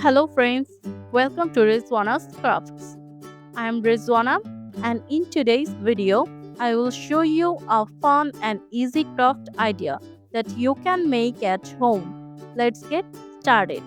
Hello friends, welcome to Rejowanas Crafts. I am Rejowana and in today's video, I will show you a fun and easy craft idea that you can make at home. Let's get started.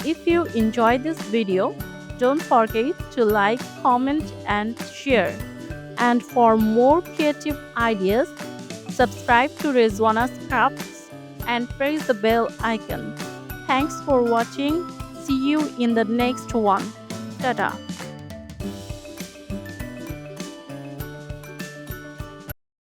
If you enjoyed this video, don't forget to like, comment and share. And for more creative ideas, subscribe to Rejowanas Crafts and press the bell icon. Thanks for watching. See you in the next one. Tada!